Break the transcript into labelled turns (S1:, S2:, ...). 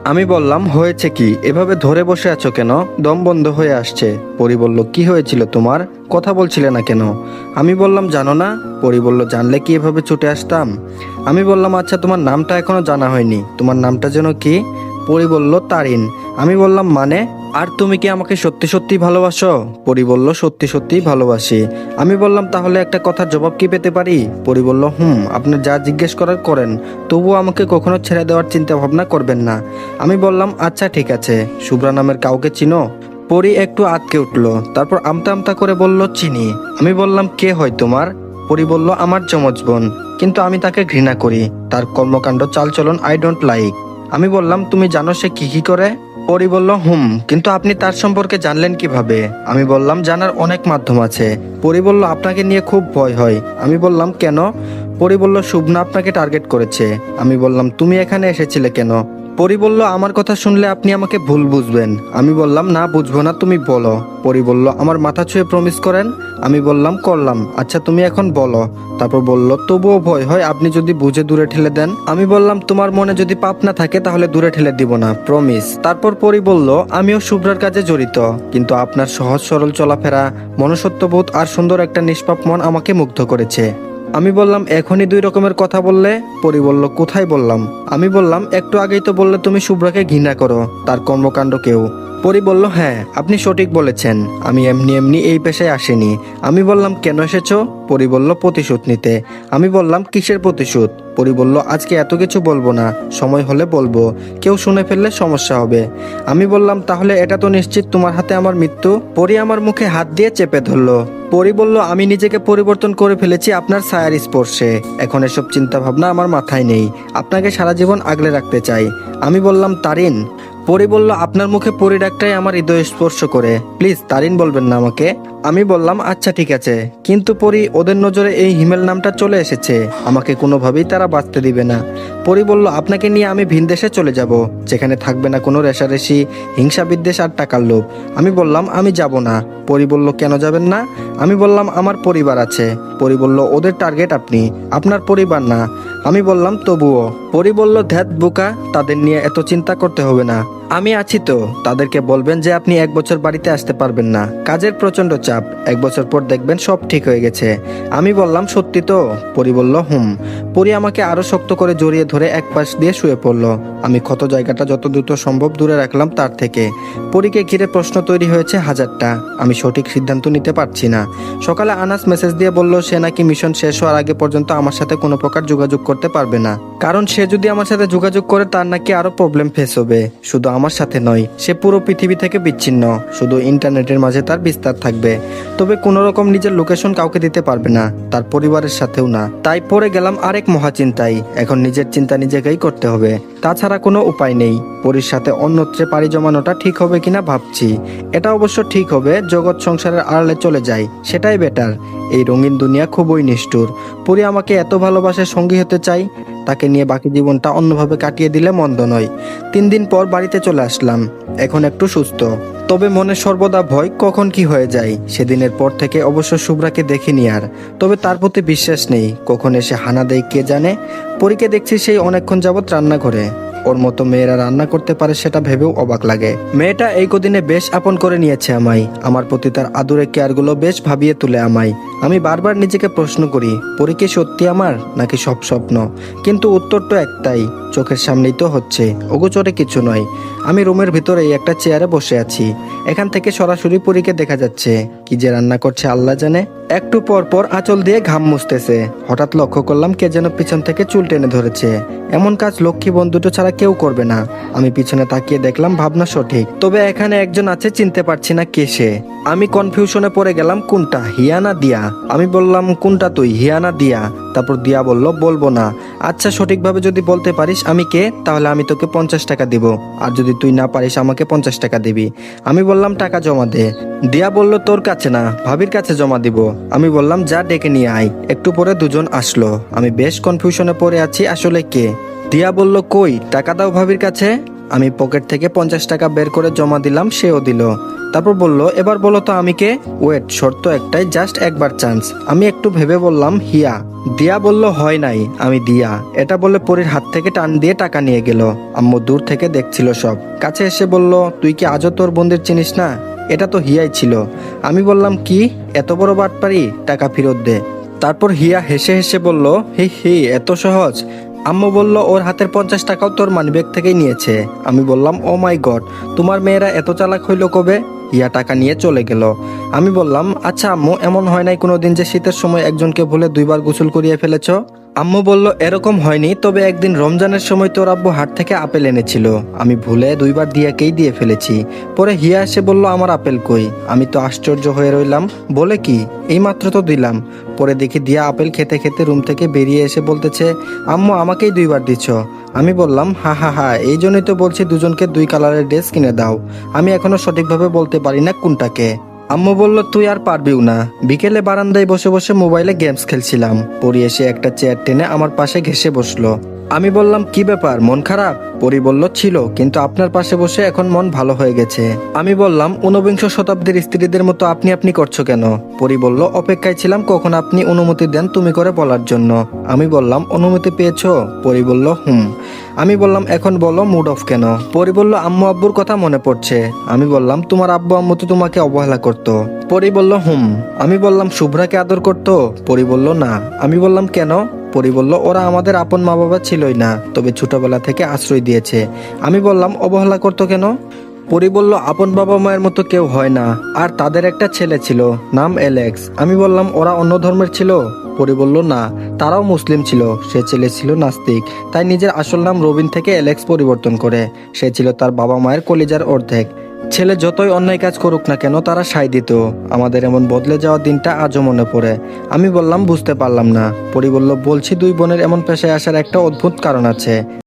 S1: আমি বললাম হয়েছে কি, এভাবে ধরে বসে আছো কেন? দম বন্ধ হয়ে আসছে। পরি বলল কি হয়েছিল তোমার, কথা বলছিলে না কেন? আমি বললাম জানো না। পরি বলল জানলে কি এভাবে ছুটে আসতাম? আমি বললাম আচ্ছা তোমার নামটা এখনো জানা হয়নি, তোমার নামটা যেন কি? পরি বলল তারিন। আমি বললাম মানে, আর তুমি কি আমাকে সত্যি সত্যি ভালোবাসো? পরি বলল সত্যি সত্যি ভালোবাসি। আমি বললাম তাহলে একটা কথার জবাব কি পেতে পারি? পরি বলল আপনার যা জিজ্ঞেস করার করেন, তবুও আমাকে কখনো ছেড়ে দেওয়ার চিন্তা ভাবনা করবেন না। আমি বললাম আচ্ছা ঠিক আছে। শুভ্রা নামের কাউকে চিনো? পরি একটু আটকে উঠলো, তারপর আমতা আমতা করে বলল চিনি। আমি বললাম কে হয় তোমার? পরি বলল আমার যমজ বোন, কিন্তু আমি তাকে ঘৃণা করি, তার কর্মকাণ্ড চালচলন আই ডোন্ট লাইক। আমি বললাম তুমি জানো সে কি কি করে? পরি বলল কিন্তু আপনি তার সম্পর্কে জানলেন কিভাবে? আমি বললাম জানার অনেক মাধ্যম আছে। পরি বলল আপনাকে নিয়ে খুব ভয় হয়। আমি বললাম কেন? পরি বলল শুভ্না আপনাকে টার্গেট করেছে। আমি বললাম তুমি এখানে এসেছিলে কেন? পরি বলল আমার কথা শুনলে আপনি আমাকে ভুল বুঝবেন। আমি বললাম না বুঝবো না, তুমি বলো। পরি বলল আমার মাথা ছুঁয়ে প্রমিস করেন। আমি বললাম করলাম। আচ্ছা তুমি এখন বলো। তারপর বলল তবুও ভয় হয়, আপনি যদি বুঝে দূরে ঠেলে দেন। আমি বললাম তোমার মনে যদি পাপ না থাকে তাহলে দূরে ঠেলে দিব না, প্রমিস। তারপর পরি বলল আমিও শুভ্রার কাজে জড়িত, কিন্তু আপনার সহজ সরল চলাফেরা, মনুষ্যত্ববোধ আর সুন্দর একটা নিষ্পাপ মন আমাকে মুগ্ধ করেছে। আমি বললাম এখনই দুই রকমের কথা বললে? পরি বলল কোথায় বললাম? আমি বললাম একটু আগেই তো বললে তুমি শুভ্রাকে ঘৃণা করো, তার কর্মকাণ্ডকেও। পরি বলল হ্যাঁ আপনি সঠিক বলেছেন, আমি এমনি এমনি এই পেশায় আসিনি। আমি বললাম কেন এসেছো? পরি বলল প্রতিশোধ নিতে। আমি বললাম কিসের প্রতিশোধ? পরি বলল আজকে এত কিছু বলবো না, সময় হলে বলবো, কেউ শুনে ফেললে সমস্যা হবে। আমি বললাম তাহলে এটা তো নিশ্চিত তোমার হাতে আমার মৃত্যু? পরি আমার মুখে হাত দিয়ে চেপে ধরলো। পরি বলল আমি নিজেকে পরিবর্তন করে ফেলেছি আপনার ছায়ার স্পর্শে, এখন এসব চিন্তা ভাবনা আমার মাথায় নেই, আপনাকে সারা জীবন আগলে রাখতে চাই। আমি বললাম তারিন। পরি বলল আপনার মুখে পরি ডাকটাই আমার হৃদয় স্পর্শ করে, প্লিজ তারিন বলবেন না আমাকে। আমি বললাম আচ্ছা ঠিক আছে, কিন্তু পরি ওদের নজরে এই হিমেল নামটা চলে এসেছে, আমাকে কোনোভাবেই তারা বাঁচতে দিবে না। পরি বলল আপনাকে নিয়ে আমি ভিনদেশে চলে যাব, যেখানে থাকবে না কোনো রেষারেষি, হিংসা বিদ্বেষ আর টাকার লোভ। আমি বললাম আমি যাব না। পরি বলল কেন যাবেন না? আমি বললাম আমার পরিবার আছে। পরি বলল ওদের টার্গেট আপনি, আপনার পরিবার না। আমি বললাম তবুও। পরি বলল ধ্যাত বোকা, তাদের নিয়ে এত চিন্তা করতে হবে না, আমি আছি তো। তাদেরকে বলবেন যে আপনি 1 বছর বাড়িতে আসতে পারবেন না, কাজের প্রচন্ড চাপ, 1 বছর পর দেখবেন সব ঠিক হয়ে গেছে। আমি বললাম সত্যি তো? পরি বলল পরি আমাকে আরো শক্ত করে জড়িয়ে ধরে এক পাশ দিয়ে শুয়ে পড়ল। আমি ক্ষত জায়গাটা যত দ্রুত সম্ভব দূরে রাখলাম তার থেকে। পরীকে ঘিরে প্রশ্ন তৈরি হয়েছে হাজারটা, আমি সঠিক সিদ্ধান্ত নিতে পারছি না। সকালে আনাস মেসেজ দিয়ে বলল সে নাকি মিশন শেষ হওয়ার আগে পর্যন্ত আমার সাথে কোনো প্রকার যোগাযোগ করতে পারবে না, কারণ সে যদি আমার সাথে যোগাযোগ করে তার নাকি আরো প্রবলেম ফেস হবে। শুধু আমার সাথে নয়, সে পুরো পৃথিবী থেকে বিচ্ছিন্ন, শুধু ইন্টারনেটের মাঝে তার বিস্তার থাকবে। তবে কোনো রকম নিজের লোকেশন কাউকে দিতে পারবে না, তার পরিবারের সাথেও না। তাই পড়ে গেলাম আরেক মহাচিন্তায়, এখন নিজের চিন্তা নিজেকেই করতে হবে, তাছাড়া কোনো উপায় নেই। পরির সাথে অন্যত্রে পাড়ি জমানোটা ঠিক হবে কিনা ভাবছি। এটা অবশ্য ঠিক হবে, জগৎ সংসারের আড়ালে চলে যায়, সেটাই বেটার। এই রঙিন দুনিয়া খুবই নিষ্ঠুর। পরি আমাকে এত ভালোবাসে, সঙ্গী হতে চাই, তাকে নিয়ে বাকি জীবনটা অন্যভাবে কাটিয়ে দিলে মন্দ নয়। 3 দিন পর বাড়িতে চলে আসলাম, এখন একটু সুস্থ, তবে মনে সর্বদা ভয় কখন কি হয়ে যায়। সেদিনের পর থেকে অবশ্য শুভ্রাকে দেখিনি আর, তবে তার প্রতি বিশ্বাস নেই, কখন এসে হানা দেয় কে জানে। পরীকে দেখছি সেই অনেকক্ষণ যাবৎ রান্নাঘরে, ওর মতো মেয়েরা রান্না করতে পারে সেটা ভেবেও অবাক লাগে। মেয়েটা এই কদিনে বেশ আপন করে নিয়েছে আমায়, আমার প্রতি তার আদুরে কেয়ারগুলো বেশ ভাবিয়ে তুলে আমায়। আমি বারবার নিজেকে প্রশ্ন করি পরি কি সত্যি আমার, নাকি সব স্বপ্ন? কিন্তু উত্তর তো একটাই, চোখের সামনেই তো হচ্ছে, অগোচরে কিছু নয়। আমি রুমের ভিতরেই একটা চেয়ারে বসে আছি, এখান থেকে সরাসরি পরীকে দেখা যাচ্ছে, কি যে রান্না করছে আল্লাহ জানে। একটু পর পর আঁচল দিয়ে ঘাম মুছতেছে, হঠাৎ লক্ষ্য করলাম কে যেন পিছন থেকে চুল টেনে ধরেছে। এমন কাজ লক্ষ্মী বোন দুটো ছাড়া কেউ করবে না। আমি পিছনে তাকিয়ে দেখলাম ভাবনা সঠিক, তবে এখানে একজন আছে, চিনতে পারছি না কে সে। আমি কনফিউশনে পড়ে গেলাম কোনটা, হিয়া না দিয়া। আমি বললাম কোনটা তুই, হিয়া না দিয়া? তারপর দিয়া বলল বলবো না। আচ্ছা সঠিকভাবে যদি বলতে পারিস আমি কে, তাহলে আমি তোকে 50 টাকা দিব, আর যদি তুই না পারিস আমাকে 50 টাকা দিবি। আমি বললাম টাকা জমা দে। দিয়া বলল তোর কাছে না, ভাবির কাছে জমা দিব। আমি বললাম যা ডেকে নিয়ে আয়। একটু পরে দুজন আসলো, আমি বেশ কনফিউশনে পড়ে আছি আসলে কে। দিয়া বলল কই টাকা দাও ভাবির কাছে। আমি পকেট থেকে 50 টাকা বের করে জমা দিলাম, সেও দিল। তারপর বলল, এবার বলো তো আমি কে? ওয়েট, শর্ত একটাই, জাস্ট একবার চান্স। আমি একটু ভেবে বললাম, হিয়া। দিয়া বলল, হয় নাই, আমি দিয়া। এটা বলে পরীর হাত থেকে টান দিয়ে টাকা নিয়ে গেল। আম্মু দূর থেকে দেখছিল সব। কাছে এসে বলল, তুই কি আজও তোর বোনদের চিনিস না? এটা তো হিয়াই ছিল। আমি বললাম, কি এত বড় বাটপারি, টাকা ফেরত দে। তারপর হিয়া হেসে হেসে বলল, হি হি, এত সহজ? আম্মু বলল, ওর হাতের 50 টাকাও তোর মানিব্যাগ থেকেই নিয়েছে। আমি বললাম, ও মাই গড, তোমার মেয়েরা এত চালাক হইল কবে? হিয়া টাকা নিয়ে চলে গেল। আমি বললাম, আচ্ছা আম্মু, এমন হয় নাই কোনোদিন যে শীতের সময় একজনকে ভুলে 2বার গোসল করিয়ে ফেলেছো? আম্মু বলল, এরকম হয়নি, তবে একদিন রমজানের সময় তোর আব্বু হাট থেকে আপেল এনেছিল, আমি ভুলে 2বার দিয়াকেই দিয়ে ফেলেছি। পরে হিয়া এসে বলল, আমার আপেল কই? আমি তো আশ্চর্য হয়ে রইলাম, বলে কি, এইমাত্র তো দিলাম। পরে দেখি দিয়া আপেল খেতে খেতে রুম থেকে বেরিয়ে এসে বলতেছে, আম্মু আমাকেই 2বার দিচ্ছ। আমি বললাম, হা হা হা, এই জন্যই তো বলছি দুজনকে 2 কালারের ড্রেস কিনে দাও। আমি এখনো সঠিকভাবে বলতে পারি না কোনটাকে। আম্মু বলল, তুই আর পারবিও না। বিকেলে বারান্দায় বসে বসে মোবাইলে গেমস খেলছিলাম। পরি এসে একটা চেয়ার টেনে আমার পাশে ঘেঁষে বসলো। আমি বললাম, কি ব্যাপার, মন খারাপ? পরি বলল, ছিল, কিন্তু আপনার পাশে বসে এখন মন ভালো হয়ে গেছে। আমি বললাম, 29 শতাব্দীর স্ত্রীদের মতো আপনি আপনি করছো কেন? পরি বলল, অপেক্ষায় ছিলাম কখন আপনি অনুমতি দেন তুমি করে বলার জন্য। আমি বললাম, অনুমতি পেয়েছো? পরি বলল, হুম। আমি বললাম, এখন বলো মুড অফ কেন? পরি বলল, আম্মু আব্বুর কথা মনে পড়ছে। আমি বললাম, তোমার আব্বু আম্মু তো তোমাকে অবহেলা করতো। পরি বলল, হুম। আমি বললাম, শুভ্রাকে আদর করতো? পরি বলল, না। আমি বললাম, কেন? পরি বলল, ওরা আমাদের আপন মা বাবা ছিলই না, তবে ছোটবেলা থেকে আশ্রয় দিয়েছে। আমি বললাম, অবহেলা করতো কেন? পরি বলল, আপন বাবা মায়ের মতো কেউ হয় না, আর তাদের একটা ছেলে ছিল, নাম অ্যালেক্স। আমি বললাম, ওরা অন্য ধর্মের ছিল? পরি বলল, না, তারাও মুসলিম ছিল। সে ছেলে ছিল নাস্তিক, তাই নিজের আসল নাম রবিন থেকে অ্যালেক্স পরিবর্তন করে। সে ছিল তার বাবা মায়ের কলিজার অর্ধেক। ছেলে যতই অন্যায় কাজ করুক না কেন, তারা সায় দিত। আমাদের এমন বদলে যাওয়া দিনটা আজও মনে পড়ে। আমি বললাম, বুঝতে পারলাম না। পরি বলল, বলছি 2 বোনের এমন পেশায় আসার একটা অদ্ভুত কারণ আছে।